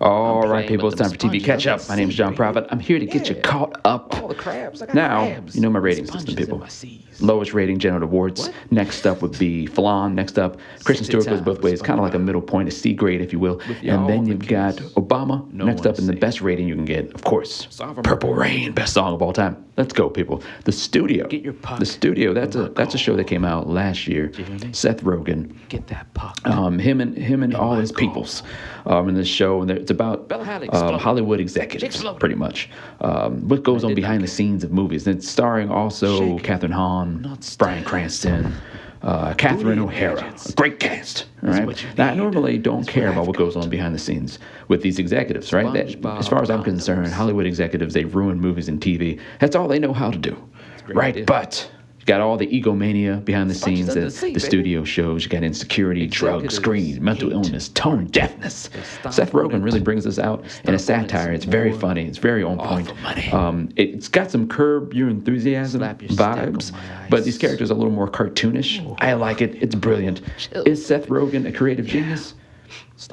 All right, people, it's time for TV Ketchup. My name is John Praphit. I'm here to get you caught up. All the crabs. I got Now, crabs. you know my rating Sponges system, in people. my C's. Lowest rating, General Awards. What? Next up would be Flan. Next up, Kristen 60 Stewart goes both times ways, kind of like a SpongeBob. middle point, a C grade, if you will. With And y'all then the you've got keys. Obama. No Next one up, and the is best safe. rating you can get, of course, Sovereign Purple Murder. Rain, best song of all time. Let's go, people. The Studio. Get your puck. The Studio. That's in a my show that came out last year. Did you hear me? Seth Rogen. Get that puck. Him and all my his goal. peoples in this show, and it's about Bella Hadley exploded. Hollywood executives, Exploded. pretty much. What goes I on did not behind the care. scenes of movies. And it's starring also Shaken, Catherine Hahn, not Bryan stabbed. Cranston, Catherine Booty and O'Hara. gadgets. A great cast. All That's right. what you Now, I need. normally don't That's care what about I've what goes got. on behind the scenes with these executives, right? SpongeBob As far as I'm condoms. concerned, Hollywood executives, they ruin movies and TV. That's all they know how to do, a great right? idea. But you got all the egomania behind the Sponges scenes under that the sea, the baby. studio shows. You got insecurity, drugs, Executives greed, mental hate illness, tone deafness. They stomp Seth on Rogen it. really brings us out in a Stomp on it satire. some It's very more. funny. It's very on point. Awful money. It's got some Curb Your Enthusiasm Slap your stick on vibes, my but ice. these characters are a little more cartoonish. I like it. It's brilliant. Chill. Is Seth Rogen a creative genius?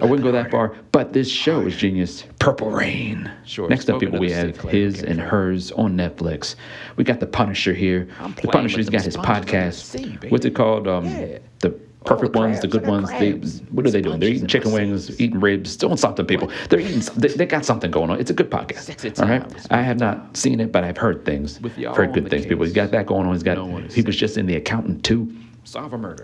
I wouldn't go that far, but this show is genius. Purple Rain. Sure, Next up, smoking people, we another have Sinclair His and chemical. Hers on Netflix. We got the Punisher here. I'm The playing Punisher's with got them his sponges under the podcast. sea, baby. What's it called? Yeah. The perfect the ones, the crabs. good I got ones. crabs. What are they doing? They're Sponges eating in chicken my wings, C's. eating ribs, doing something, people. They're eating. They got something going on. It's a good podcast. Sexy All right. times. I have not seen it, but I've heard things. With y'all Heard on good the things. People. He's case. got that going on. He's got. No one is He was safe. just in The Accountant too. Solve a murder.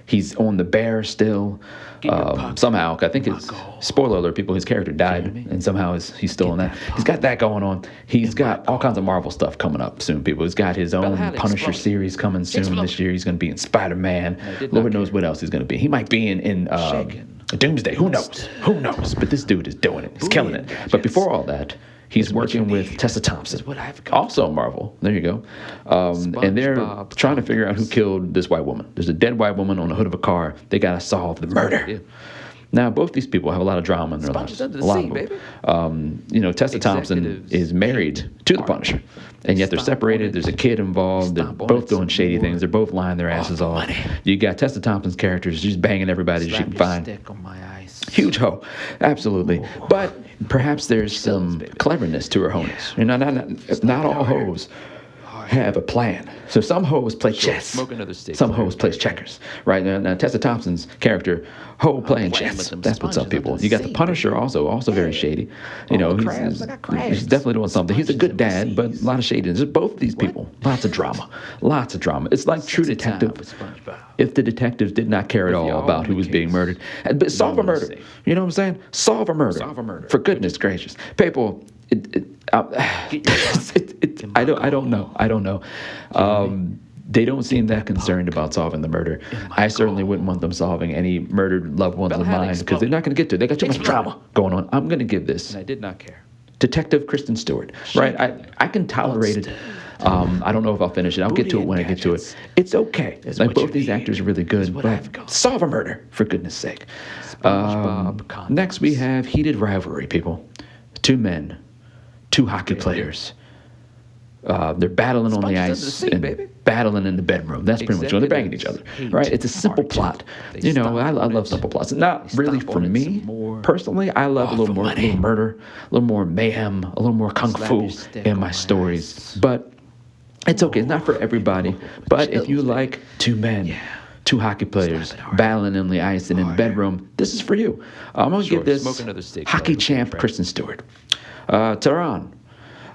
He's on The Bear still. Get your puck. Somehow, I think My it's goal. spoiler alert. People, his character died, Hear me? and somehow he's still in that. that He's got that going on. He's got all kinds of Marvel stuff coming up soon. People, he's got his own Hadley Punisher exploded. series coming soon Exploded. this year. He's going to be in Spider-Man. I did not Lord knows care. what else he's going to be. He might be in Shaken. Doomsday. Who knows? Who knows? But this dude is doing it. He's Booty killing and it. But gadgets. before all that, he's what you working with need. Tessa Thompson. Is what I've got. Also Marvel. There you go. And they're SpongeBob trying to figure out who killed this white woman. There's a dead white woman on the hood of a car. They got to solve the murder. Yeah. Now, both these people have a lot of drama in their Sponges lives. under A the lot sea, of them. baby. Tessa Thompson Executives is married to the hate Punisher, and yet they're Stomp on separated. it. There's a kid involved. They're Stomp on both it doing some shady more. things. They're both lying their asses Awful off. money. You got Tessa Thompson's character. She's banging everybody she Slap can your find. stick on my ice. Huge hoe, absolutely. But perhaps there's some baby. cleverness to her hoeness. You know, not all hoes have a plan. So some hoes play chess. smoke another stick, Some player. hoes plays checkers. Right now, Tessa Thompson's character, hoe playing playing chess. with them That's what's up, sponges people. under You the got the sea, Punisher also very shady. You know, the he's, crabs. I got crabs. he's definitely doing something. He's a Sponges good in my dad, but C's. a lot of shadiness. Just both of these people, lots of drama. Lots of drama. It's like True Sexy time Detective. with SpongeBob. If the detectives did not care at With all y'all about on who the was being case. murdered, but solve a one is murder. safe. You know what I'm saying? Solve a murder. Solve a murder. For goodness gracious, people. I don't know. They don't seem that concerned about solving the murder. I certainly wouldn't want them solving any murdered loved ones Bella of Hadley mine because they're not going to get to it. They got too much drama going on. I'm going to give this And I did not care. Detective Kristen Stewart. Right? I can tolerate it. I don't know if I'll finish it. I'll get to it when I get to it. It's okay. Like what both you these need. actors are really good, what I've but got. solve a murder for goodness sake. SpongeBob condoms. Next we have heated rivalry, people. Two men, two hockey players. They're battling on the Sponges under ice the sea, and baby. battling in the bedroom. That's pretty much what they're banging each other, Executives right? hate It's a simple art. plot. They You know, stomp I on love it. simple plots. Not They really stomp for on it me some more. personally. I love a little Awful more, money. little murder, a little more mayhem, a little more kung Slap fu your stick in on my my stories. ice. But it's okay. It's not for everybody. But if you Chills, baby. like two men, two hockey players it hard. battling in the ice and in the Hard. bedroom, this is for you. I'm gonna Sure, give this smoke another stick, hockey player. champ Right. Kristen Stewart. Tehran.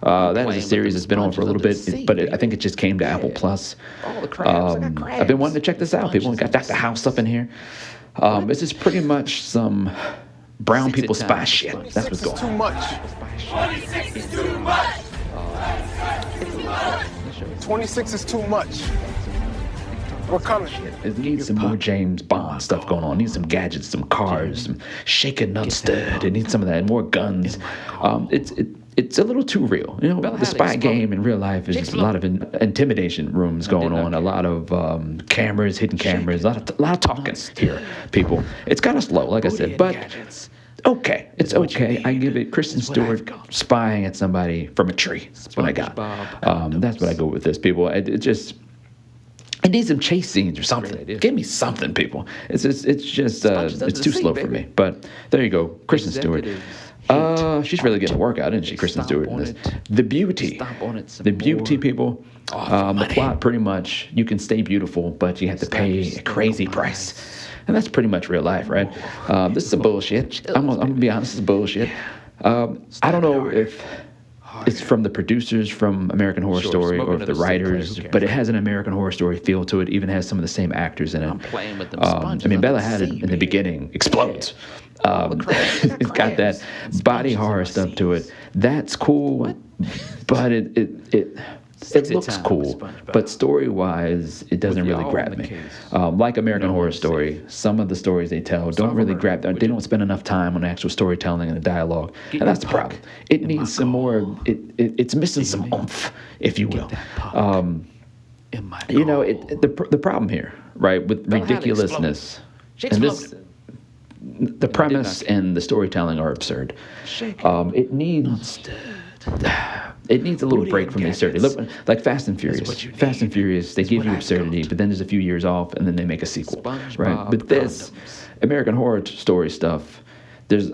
That playing is a with series them that's been on for a little sponges bit, under the but sea, I think it just came to Apple Yeah. Plus. All the crabs. I got I've been wanting to crabs. check this out. People, we got Sponges Dr. under the House up in here. This is pretty much some brown 60 people spy times shit. sponges. That's what's going on. 26 is too much. We're coming. It needs some more James Bond stuff going on. It needs some gadgets, some cars, some shaken up stud. It needs some of that, more guns. It's a little too real. You know, Bella the Hadley spy exploded. game in real life is just a lot of intimidation rooms going not on, a care. lot of cameras, hidden cameras, a lot of talking here, people. It's kind of slow, like I Booty said, and but gadgets. okay. It's what you okay. I need. give it Kristen It's what I've Stewart got. spying at somebody from a tree. That's what I got. SpongeBob That's what I go with this, people. It just... It needs some chase scenes or something. idea. Give me something, people. It's just Sponge does it's the too same, slow for baby. me. But there you go, Kristen Stewart. Executives She's really getting a workout, isn't she, Kristen Stomp Stewart? In on this. it. The Beauty. Stomp on it some The Beauty, more. people. The plot, pretty much, you can stay beautiful, but you have to pay a crazy price. And that's pretty much real life, right? This is some bullshit. I'm gonna be honest, this is bullshit. I don't know if it's from the producers from American Horror Sure, Story smoke or if the another cigarette, writers, who cares, but it right? has an American Horror Story feel to it. Even has some of the same actors in it. I'm playing with them I sponges mean, under Bella the Hadid sea, in the baby. beginning explodes. crabs. It's got that Crabs and body sponges in horror my stuff to seas. it. That's cool, but it Sexy looks time with cool, SpongeBob. but story-wise, it doesn't With really y'all grab on the me. case. Like American No Horror one's Story, some of the stories they tell don't Solve a really murder, grab. would They you? don't spend enough time on actual storytelling and the dialogue, Get and that's the your problem. puck It in my needs some more. It's missing some me? oomph, if you will. Get that puck in my You know, goal. the problem here, right, with Bella Hadid ridiculousness, She and this, exploded. the premise and the storytelling are absurd. Shake It needs a little Booty break and from the absurdity. gadgets. Look, like Fast and Furious. what you Fast and need. Furious, they Is give what you I've absurdity, got. but then there's a few years off, and then they make a sequel, right? SpongeBob But this condoms. American Horror Story stuff, there's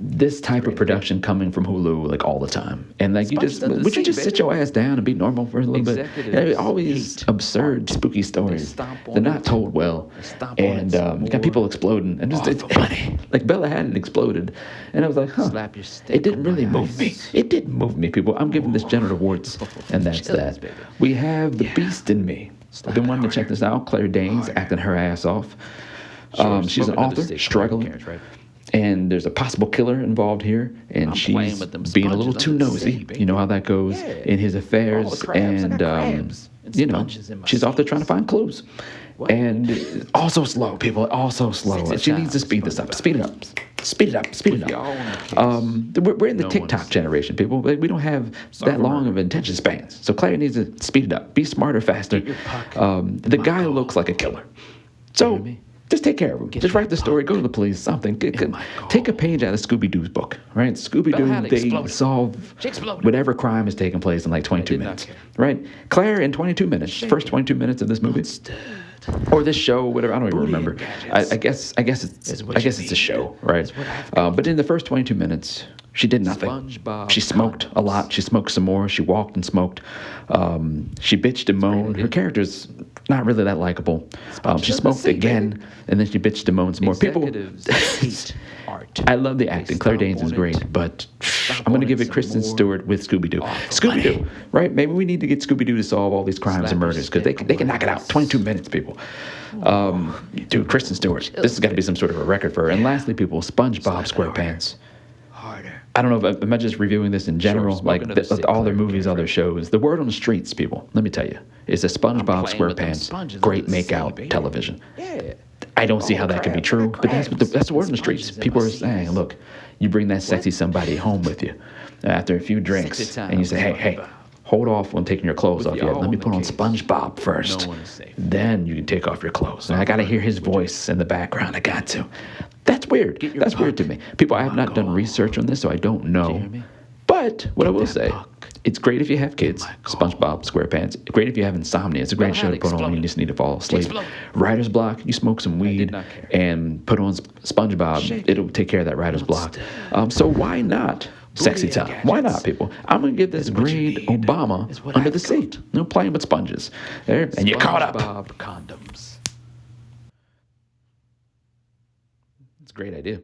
this type of production coming from Hulu like all the time, and like you Sponges just under the would you sea, just sit baby. your ass down and be normal for a little bit? Executives All these hate absurd, spooky stories. stomp on They're not it. told well, They stomp on it and some you got more. people exploding, and just All for money. like Bella Hadid exploded, and I was like, huh. Slap your steak It didn't on really my move me. ice. It didn't move me, people. I'm giving this genital warts, and that's Chills, that. baby. We have the beast in me. I've been it wanting to check harder. this out. Claire Danes acting her ass off. She's an smoke another author, stick, struggling, who cares, right? and there's a possible killer involved here, and I'm she's playing with them being a little sponges too under the nosy. sea, baby. You know how that goes Yeah. in his affairs, All the crabs, I and got crabs and you know, sponges in my she's off there trying to seas. find clues. What? And also slow, people. Also slow. Sexy She time needs to with speed this up. SpongeBob. Speed it up. Speed it up. Speed it With y'all on up. the case. We're in the No TikTok one's generation, people. We don't have Solve that a long murder. of attention spans. So Claire needs to speed it up. Be smarter, faster. Get your puck The my guy goal. looks like a killer. So hear me? just take care of him. Just write the your story. puck Go to the police. Something. my goal. Take a page out of Scooby Doo's book. Right? Scooby Bella Doo. Hadid They exploded. solve She exploded. whatever crime is taking place in like 22 did not minutes. care. Right? Claire in 22 minutes. First 22 minutes of this movie. Or this show, whatever. I don't even Booty remember. and gadgets. I guess it's Is what you it's a need. show, right? Is what I've But in the first 22 minutes, she did nothing. SpongeBob She smoked a lot. She smoked some more. She walked and smoked. She bitched and moaned. Her character's not really that likable. She does the smoked same, again, baby. and then she bitched and moaned some more. People. Executives hate art. I love the acting. Claire stomp Danes is on great, it. but Stomp I'm going to on give it it some Kristen more. Stewart with Scooby Doo. All for Scooby Doo, money. right? Maybe we need to get Scooby Doo to solve all these crimes Slap and your murders because stick they can on knock it my out. 22 minutes, people. Dude, Kristen Stewart. This has got to be some sort of a record for her. And lastly, people, SpongeBob SquarePants. Harder. I don't know if am I just reviewing this in general, smoke like another stick, all their Claire, movies, okay, all their right. shows. The word on the streets, people. Let me tell you, is a SpongeBob playing with them SquarePants sponges great under the sea, makeout baby. television. Yeah. I don't see Oh, how that could be crabs, true, I got but that's the word on the crabs streets. and People are sponges in saying, my look, you bring that sexy somebody home with you after a few drinks, Sexy time and you say, hey, with hey, SpongeBob. hold off on taking your clothes off yet. y'all Let me on the put on case. SpongeBob first. No one is safe. Then you can take off your clothes. And I got to hear his voice in the background. I got to. That's weird. Get your That's weird to puck me. People, I have in my not done goal. research on this, so I don't know. hear me? But what I will that say, puck it's great if you have kids. my goal. SpongeBob SquarePants. Great if you have insomnia. It's a great Bella show to Hadid put on when you exploded. just need to fall asleep. exploded. Writer's block. You smoke some weed not care. and put on SpongeBob. Shake It'll take care of that writer's block. So why not? Sexy and time. Why gadgets. not, people? I'm gonna give this what you grade need. Obama Is what under I've the seat. No playing with sponges. There, and you're caught up. SpongeBob condoms. It's a great idea.